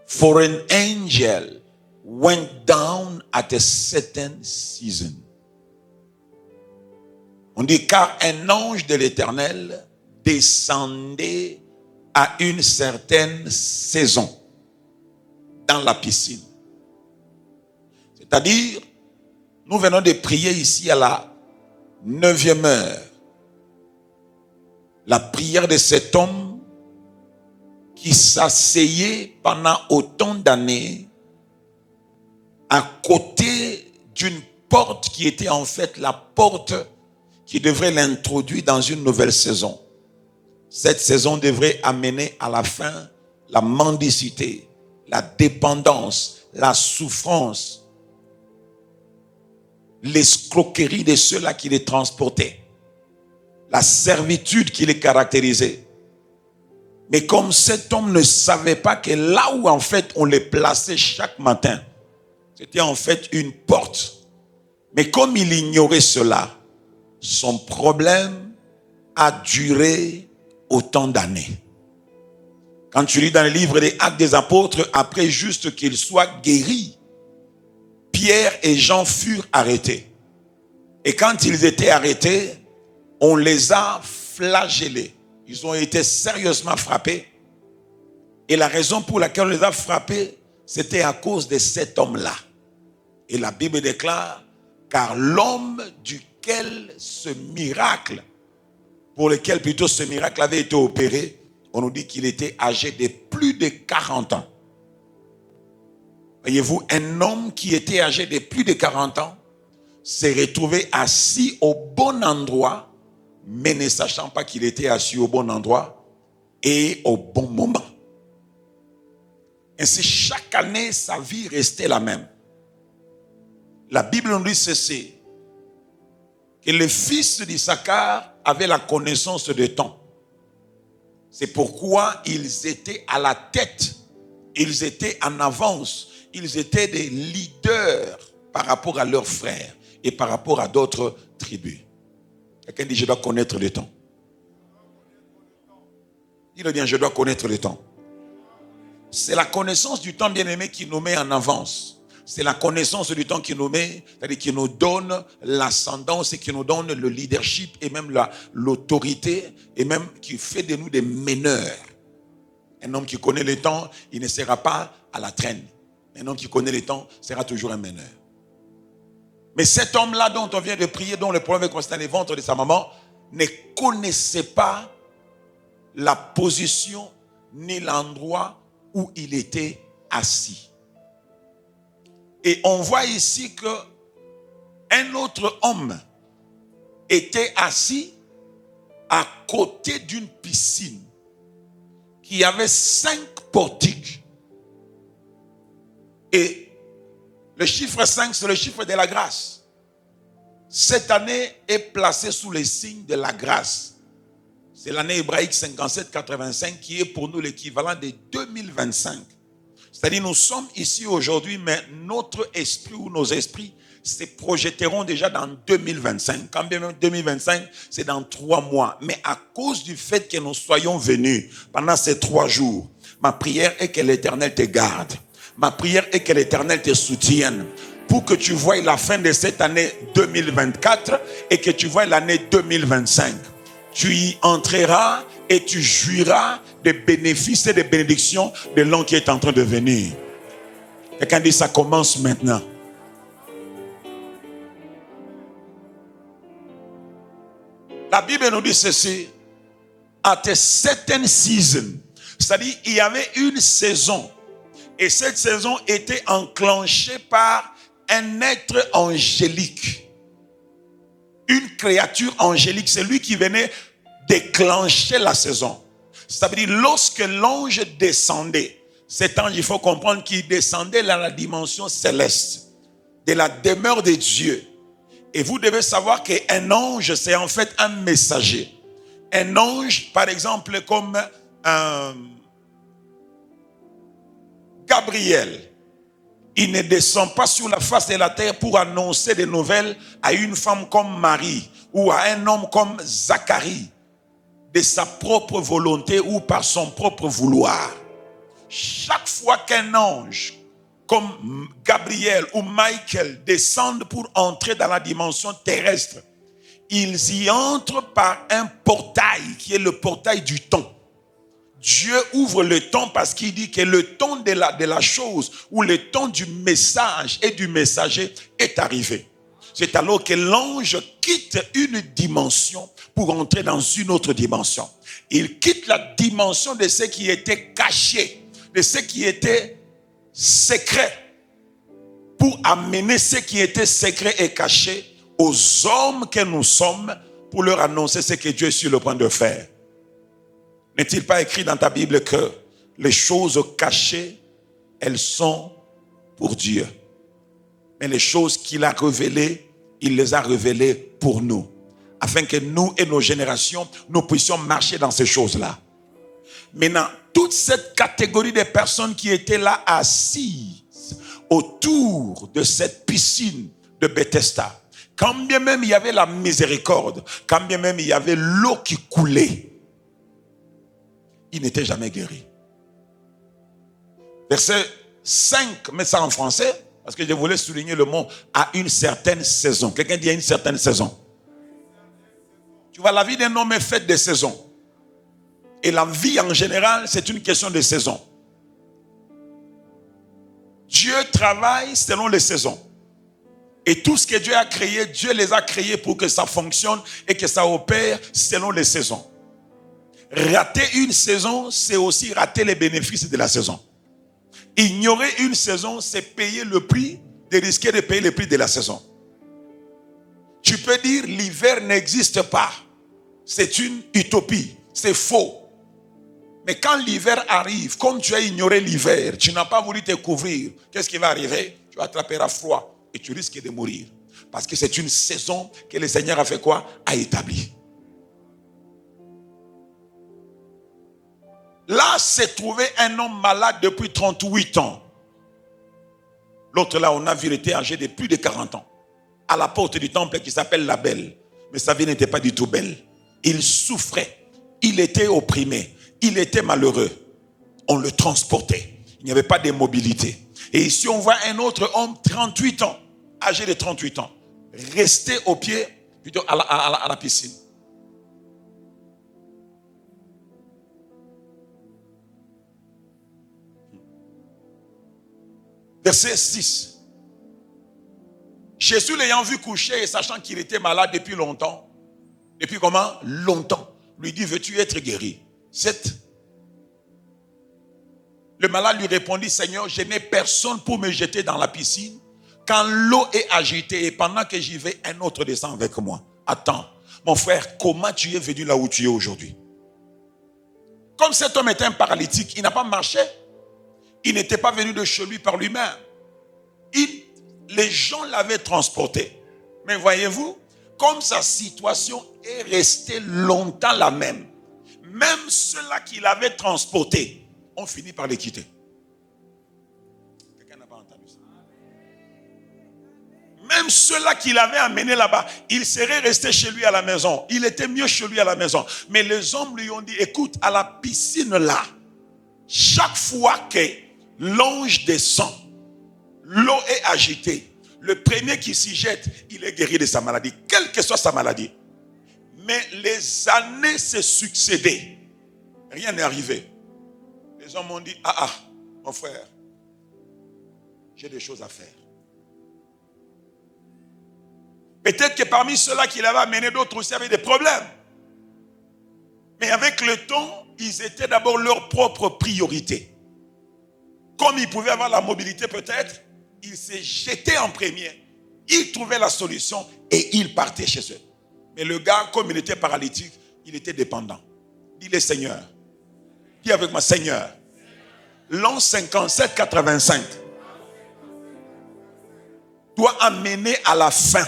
For an angel went down at a certain season. On dit car un ange de l'Éternel descendait à une certaine saison dans la piscine. C'est-à-dire, nous venons de prier ici à la 9e heure. La prière de cet homme qui s'asseyait pendant autant d'années à côté d'une porte qui était en fait la porte qui devrait l'introduire dans une nouvelle saison. Cette saison devrait amener à la fin la mendicité, la dépendance, la souffrance, l'escroquerie de ceux-là qui les transportaient, la servitude qui les caractérisait. Mais comme cet homme ne savait pas que là où en fait on les plaçait chaque matin, c'était en fait une porte. Mais comme il ignorait cela, son problème a duré autant d'années. Quand tu lis dans le livre des Actes des Apôtres, après juste qu'ils soient guéris, Pierre et Jean furent arrêtés. Et quand ils étaient arrêtés, on les a flagellés. Ils ont été sérieusement frappés. Et la raison pour laquelle on les a frappés, c'était à cause de cet homme-là. Et la Bible déclare, car l'homme duquel ce miracle, pour lequel plutôt ce miracle avait été opéré, on nous dit qu'il était âgé de plus de 40 ans. Voyez-vous, un homme qui était âgé de plus de 40 ans s'est retrouvé assis au bon endroit, mais ne sachant pas qu'il était assis au bon endroit et au bon moment. Ainsi, chaque année, sa vie restait la même. La Bible nous dit ceci, que les fils d'Issachar avaient la connaissance de temps. C'est pourquoi ils étaient à la tête, ils étaient en avance, ils étaient des leaders par rapport à leurs frères et par rapport à d'autres tribus. Quelqu'un dit, je dois connaître le temps. Il dit, je dois connaître le temps. C'est la connaissance du temps, bien-aimé, qui nous met en avance. C'est la connaissance du temps qui nous met, c'est-à-dire qui nous donne l'ascendance et qui nous donne le leadership et même l'autorité et même qui fait de nous des meneurs. Un homme qui connaît le temps, il ne sera pas à la traîne. Un homme qui connaît le temps sera toujours un meneur. Mais cet homme-là dont on vient de prier, dont le problème est constant dans le ventre de sa maman, ne connaissait pas la position ni l'endroit où il était assis. Et on voit ici que un autre homme était assis à côté d'une piscine qui avait 5 portiques. Et le chiffre 5, c'est le chiffre de la grâce. Cette année est placée sous le signe de la grâce. C'est l'année hébraïque 57-85 qui est pour nous l'équivalent de 2025. C'est-à-dire nous sommes ici aujourd'hui, mais notre esprit ou nos esprits se projetteront déjà dans 2025. Quand bien même 2025, c'est dans 3 mois. Mais à cause du fait que nous soyons venus pendant ces 3 jours, ma prière est que l'Éternel te garde. Ma prière est que l'Éternel te soutienne pour que tu voies la fin de cette année 2024 et que tu voies l'année 2025. Tu y entreras et tu jouiras des bénéfices et des bénédictions de l'an qui est en train de venir. Quelqu'un dit ça commence maintenant. La Bible nous dit ceci. At a certain season. C'est-à-dire il y avait une saison. Et cette saison était enclenchée par un être angélique. Une créature angélique. C'est lui qui venait déclencher la saison. Ça veut dire lorsque l'ange descendait, cet ange, il faut comprendre qu'il descendait dans la dimension céleste, de la demeure de Dieu. Et vous devez savoir qu'un ange, c'est en fait un messager. Un ange, par exemple, comme Gabriel, il ne descend pas sur la face de la terre pour annoncer des nouvelles à une femme comme Marie ou à un homme comme Zacharie de sa propre volonté ou par son propre vouloir. Chaque fois qu'un ange comme Gabriel ou Michael descendent pour entrer dans la dimension terrestre, ils y entrent par un portail qui est le portail du temps. Dieu ouvre le temps parce qu'il dit que le temps de la chose ou le temps du message et du messager est arrivé. C'est alors que l'ange quitte une dimension pour entrer dans une autre dimension. Il quitte la dimension de ce qui était caché, de ce qui était secret, pour amener ce qui était secret et caché aux hommes que nous sommes, pour leur annoncer ce que Dieu est sur le point de faire. N'est-il pas écrit dans ta Bible que les choses cachées, elles sont pour Dieu. Mais les choses qu'il a révélées, il les a révélées pour nous. Afin que nous et nos générations, nous puissions marcher dans ces choses-là. Maintenant, toute cette catégorie de personnes qui étaient là assises autour de cette piscine de Bethesda, quand bien même il y avait la miséricorde, quand bien même il y avait l'eau qui coulait, ils n'étaient jamais guéris. Verset 5, mets ça en français, parce que je voulais souligner le mot à une certaine saison. Quelqu'un dit à une certaine saison. Tu vois, la vie d'un homme est faite de saisons. Et la vie en général, c'est une question de saison. Dieu travaille selon les saisons. Et tout ce que Dieu a créé, Dieu les a créés pour que ça fonctionne et que ça opère selon les saisons. Rater une saison, c'est aussi rater les bénéfices de la saison. Ignorer une saison, c'est payer le prix, de risquer de payer le prix de la saison. Tu peux dire l'hiver n'existe pas. C'est une utopie, c'est faux. Mais quand l'hiver arrive, comme tu as ignoré l'hiver, tu n'as pas voulu te couvrir, qu'est-ce qui va arriver? Tu attraperas froid et tu risques de mourir. Parce que c'est une saison que le Seigneur a fait quoi? A établi. Là, s'est trouvé un homme malade depuis 38 ans. L'autre là, on a vu, il était âgé de plus de 40 ans. À la porte du temple qui s'appelle la Belle. Mais sa vie n'était pas du tout belle. Il souffrait. Il était opprimé. Il était malheureux. On le transportait. Il n'y avait pas de mobilité. Et ici, on voit un autre homme, 38 ans, âgé de 38 ans, resté au pied, plutôt à la piscine. Verset 6. Jésus l'ayant vu coucher et sachant qu'il était malade depuis longtemps. Depuis comment? Longtemps. Lui dit, veux-tu être guéri? 7. Le malade lui répondit, Seigneur, je n'ai personne pour me jeter dans la piscine. Quand l'eau est agitée et pendant que j'y vais, un autre descend avec moi. Attends, mon frère, comment tu es venu là où tu es aujourd'hui? Comme cet homme était un paralytique, il n'a pas marché. Il n'était pas venu de chez lui par lui-même. Les gens l'avaient transporté. Mais voyez-vous, comme sa situation est restée longtemps la même, même ceux-là qui l'avaient transporté ont fini par les quitter. Quelqu'un n'a pas entendu ça? Même ceux-là qui l'avaient amené là-bas, il serait resté chez lui à la maison. Il était mieux chez lui à la maison. Mais les hommes lui ont dit, écoute, à la piscine là, chaque fois que l'ange descend, l'eau est agitée. Le premier qui s'y jette, il est guéri de sa maladie, quelle que soit sa maladie. Mais les années se succédaient. Rien n'est arrivé. Les hommes m'ont dit, mon frère, j'ai des choses à faire. Peut-être que parmi ceux-là qui l'avaient amené, d'autres aussi avaient des problèmes. Mais avec le temps, ils étaient d'abord leur propre priorité. Comme ils pouvaient avoir la mobilité peut-être, ils se jetaient en premier. Ils trouvaient la solution et ils partaient chez eux. Mais le gars, comme il était paralytique, il était dépendant. Dis-le Seigneur. Dis avec moi Seigneur. L'an 57-85 doit amener à la fin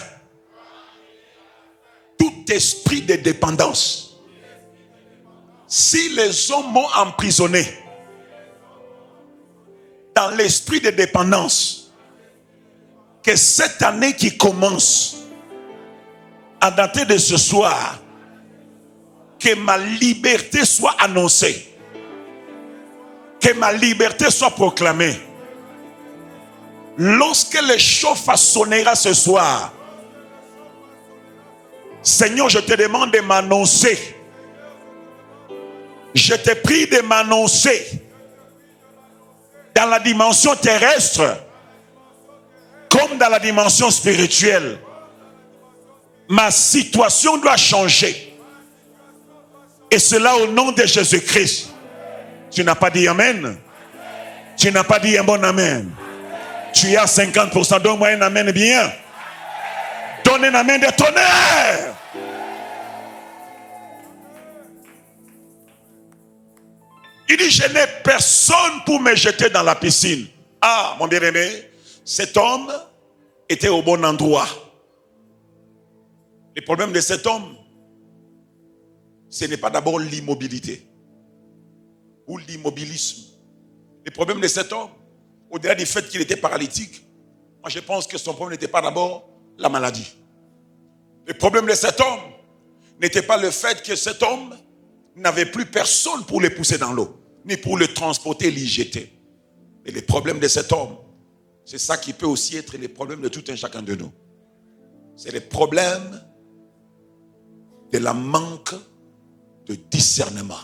tout esprit de dépendance. Si les hommes m'ont emprisonné dans l'esprit de dépendance, que cette année qui commence, à dater de ce soir, que ma liberté soit annoncée. Que ma liberté soit proclamée. Lorsque le chauffard sonnera ce soir, Seigneur, je te demande de m'annoncer. Je te prie de m'annoncer dans la dimension terrestre comme dans la dimension spirituelle. Ma situation doit changer. Et cela au nom de Jésus-Christ. Tu n'as pas dit amen? Tu n'as pas dit un bon amen? Tu es à 50%. Donne-moi un amen bien. Donne un amen de tonnerre. Il dit, je n'ai personne pour me jeter dans la piscine. Ah, mon bien-aimé, cet homme était au bon endroit. Le problème de cet homme, ce n'est pas d'abord l'immobilité ou l'immobilisme. Le problème de cet homme, au-delà du fait qu'il était paralytique, moi je pense que son problème n'était pas d'abord la maladie. Le problème de cet homme n'était pas le fait que cet homme n'avait plus personne pour le pousser dans l'eau, ni pour le transporter et l'y jeter. Mais le problème de cet homme, c'est ça qui peut aussi être le problème de tout un chacun de nous. C'est le problème de la manque de discernement.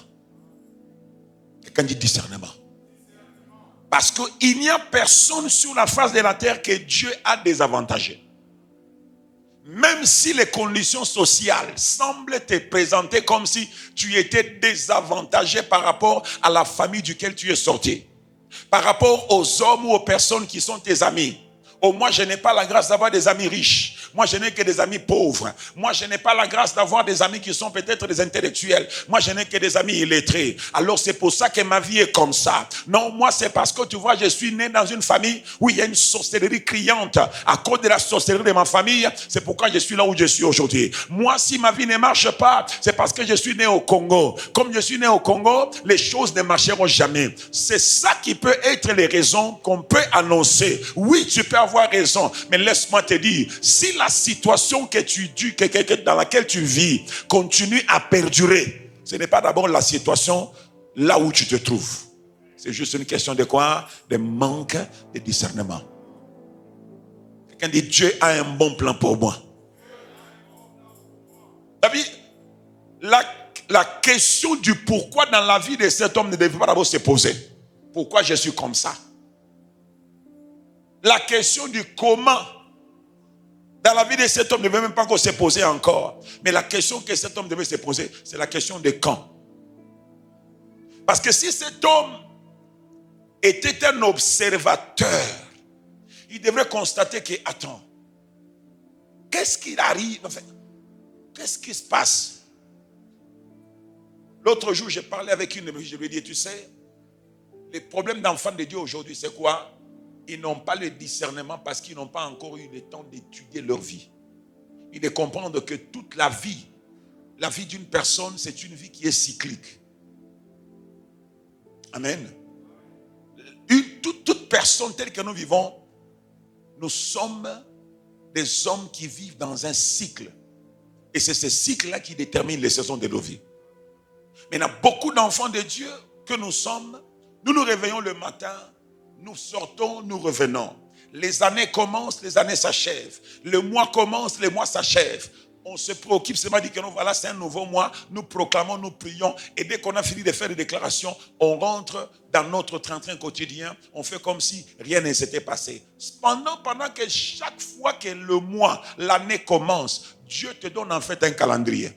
Quelqu'un dit discernement. Parce qu'il n'y a personne sur la face de la terre que Dieu a désavantagé. Même si les conditions sociales semblent te présenter comme si tu étais désavantagé par rapport à la famille duquel tu es sorti, par rapport aux hommes ou aux personnes qui sont tes amis. Oh, moi, je n'ai pas la grâce d'avoir des amis riches. Moi, je n'ai que des amis pauvres. Moi, je n'ai pas la grâce d'avoir des amis qui sont peut-être des intellectuels. Moi, je n'ai que des amis illettrés. Alors, c'est pour ça que ma vie est comme ça. Non, moi, c'est parce que, tu vois, je suis né dans une famille où il y a une sorcellerie criante. À cause de la sorcellerie de ma famille, c'est pourquoi je suis là où je suis aujourd'hui. Moi, si ma vie ne marche pas, c'est parce que je suis né au Congo. Comme je suis né au Congo, les choses ne marcheront jamais. C'est ça qui peut être les raisons qu'on peut annoncer. Oui, tu peux avoir raison, mais laisse-moi te dire, si la situation dans laquelle tu vis continue à perdurer, ce n'est pas d'abord la situation là où tu te trouves. C'est juste une question de quoi? De manque de discernement. Quelqu'un dit, Dieu a un bon plan pour moi. David, la question du pourquoi dans la vie de cet homme ne devait pas d'abord se poser. Pourquoi je suis comme ça? La question du comment dans la vie de cet homme ne devait même pas encore se poser encore. Mais la question que cet homme devait se poser, c'est la question de quand. Parce que si cet homme était un observateur, il devrait constater que, attends, qu'est-ce qui arrive? Enfin, qu'est-ce qui se passe? L'autre jour, j'ai parlé avec une de mes filles, je lui ai dit, tu sais, les problèmes d'enfants de Dieu aujourd'hui, c'est quoi? Ils n'ont pas le discernement parce qu'ils n'ont pas encore eu le temps d'étudier leur vie. Et de comprendre que toute la vie d'une personne, c'est une vie qui est cyclique. Amen. Toute personne telle que nous vivons, nous sommes des hommes qui vivent dans un cycle. Et c'est ce cycle-là qui détermine les saisons de nos vies. Mais il y a beaucoup d'enfants de Dieu que nous sommes. Nous nous réveillons le matin. Nous sortons, nous revenons. Les années commencent, les années s'achèvent. Le mois commence, les mois s'achèvent. On se préoccupe seulement de dire que voilà, c'est un nouveau mois. Nous proclamons, nous prions. Et dès qu'on a fini de faire des déclarations, on rentre dans notre train-train quotidien. On fait comme si rien ne s'était passé. Pendant que chaque fois que le mois, l'année commence, Dieu te donne en fait un calendrier.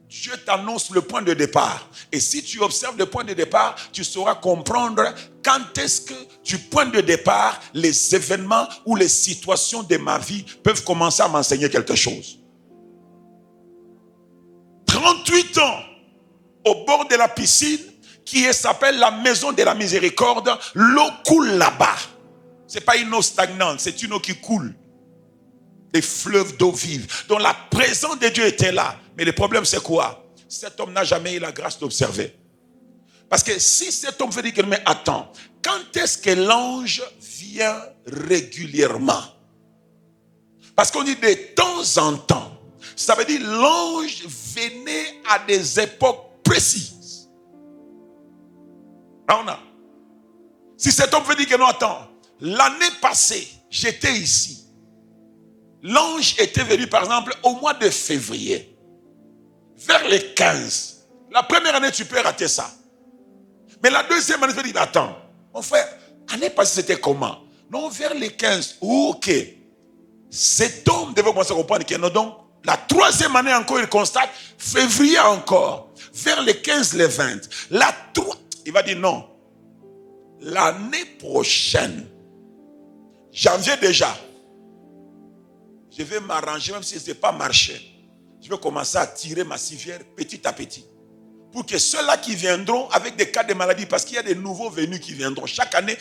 Dieu t'annonce le point de départ. Et si tu observes le point de départ, tu sauras comprendre quand est-ce que du point de départ, les événements ou les situations de ma vie peuvent commencer à m'enseigner quelque chose. 38 ans au bord de la piscine qui s'appelle la maison de la miséricorde. L'eau coule là-bas. Ce n'est pas une eau stagnante, c'est une eau qui coule. Des fleuves d'eau vive. Donc la présence de Dieu était là. Mais le problème c'est quoi? Cet homme n'a jamais eu la grâce d'observer. Parce que si cet homme veut dire, mais attends, quand est-ce que l'ange vient régulièrement? Parce qu'on dit de temps en temps. Ça veut dire l'ange venait à des époques précises. Si cet homme veut dire que non, attends, l'année passée, j'étais ici. L'ange était venu, par exemple, au mois de février, vers les 15. La première année, tu peux rater ça. Mais la deuxième année, tu peux dire, attends, mon frère, l'année passée, c'était comment? Non, vers les 15. Ok. Cet homme devait commencer à comprendre que non, donc, la troisième année encore, il constate, février encore, vers les 15, les 20. Il va dire non. L'année prochaine, janvier déjà, je vais m'arranger, même si ce n'est pas marché. Je vais commencer à tirer ma civière petit à petit. Pour que ceux-là qui viendront avec des cas de maladie, parce qu'il y a des nouveaux venus qui viendront. Chaque année,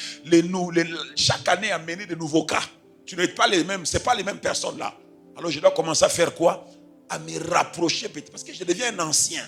chaque année amener de nouveaux cas. Tu n'es pas les mêmes, ce n'est pas les mêmes personnes là. Alors je dois commencer à faire quoi? À me rapprocher petit, parce que je deviens un ancien.